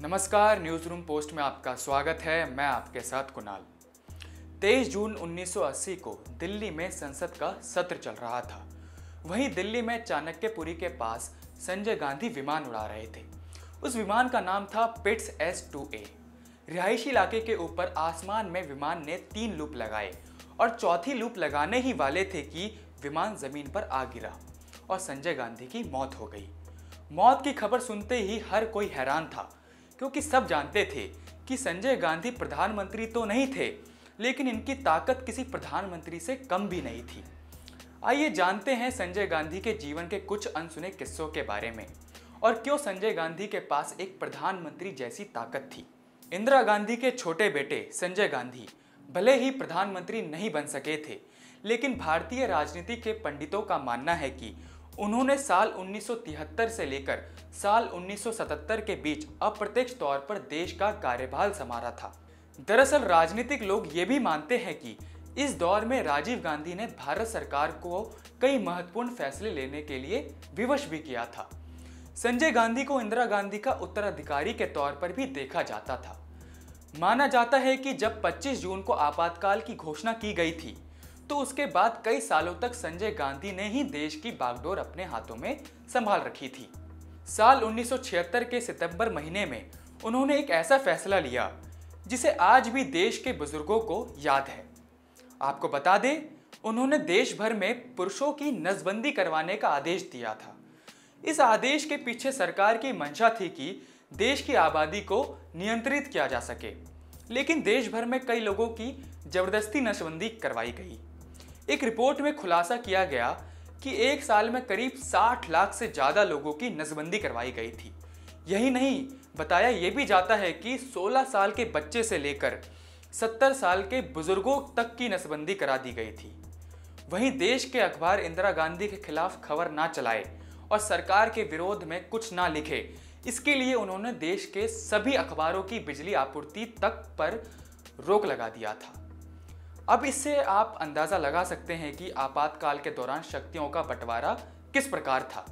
नमस्कार, news room post में आपका स्वागत है। मैं आपके साथ कुणाल। 23 जून 1980 को दिल्ली में संसद का सत्र चल रहा था। वहीं दिल्ली में चाणक्यपुरी के पास संजय गांधी विमान उड़ा रहे थे। उस विमान का नाम था पिट्स S-2A। रिहायशी इलाके के ऊपर आसमान में विमान ने 3 लूप लगाए और चौथी लूप लगाने ही वाले थे कि विमान जमीन पर आ गिरा और संजय गांधी की मौत हो गई। मौत की खबर सुनते ही हर कोई हैरान था, क्योंकि सब जानते थे कि संजय गांधी प्रधानमंत्री तो नहीं थे, लेकिन इनकी ताकत किसी प्रधानमंत्री से कम भी नहीं थी। आइए जानते हैं संजय गांधी के जीवन के कुछ अनसुने किस्सों के बारे में और क्यों संजय गांधी के पास एक प्रधानमंत्री जैसी ताकत थी। इंदिरा गांधी के छोटे बेटे संजय गांधी भले ही प्रधानमंत्री नहीं बन सके थे, लेकिन भारतीय राजनीति के पंडितों का मानना है कि उन्होंने साल 1973 से लेकर साल 1977 के बीच अप्रत्यक्ष तौर पर देश का कार्यभार संभाला था। दरअसल राजनीतिक लोग ये भी मानते हैं कि इस दौर में राजीव गांधी ने भारत सरकार को कई महत्वपूर्ण फैसले लेने के लिए विवश भी किया था। संजय गांधी को इंदिरा गांधी का उत्तराधिकारी के तौर पर भी देखा जाता था। माना जाता है कि जब 25 जून को आपातकाल की घोषणा की गई थी, तो उसके बाद कई सालों तक संजय गांधी ने ही देश की बागडोर अपने हाथों में संभाल रखी थी। साल 1976 के सितंबर महीने में उन्होंने एक ऐसा फैसला लिया जिसे आज भी देश के बुजुर्गों को याद है। आपको बता दें, उन्होंने देश भर में पुरुषों की नसबंदी करवाने का आदेश दिया था। इस आदेश के पीछे सरकार की मंशा थी कि देश की आबादी को नियंत्रित किया जा सके, लेकिन देश भर में कई लोगों की जबरदस्ती नसबंदी करवाई गई। एक रिपोर्ट में खुलासा किया गया कि एक साल में करीब 60 लाख से ज़्यादा लोगों की नसबंदी करवाई गई थी। यही नहीं, बताया यह भी जाता है कि 16 साल के बच्चे से लेकर 70 साल के बुजुर्गों तक की नसबंदी करा दी गई थी। वहीं देश के अखबार इंदिरा गांधी के खिलाफ खबर ना चलाए और सरकार के विरोध में कुछ ना लिखे, इसके लिए उन्होंने देश के सभी अखबारों की बिजली आपूर्ति तक पर रोक लगा दिया था। अब इससे आप अंदाजा लगा सकते हैं कि आपातकाल के दौरान शक्तियों का बंटवारा किस प्रकार था।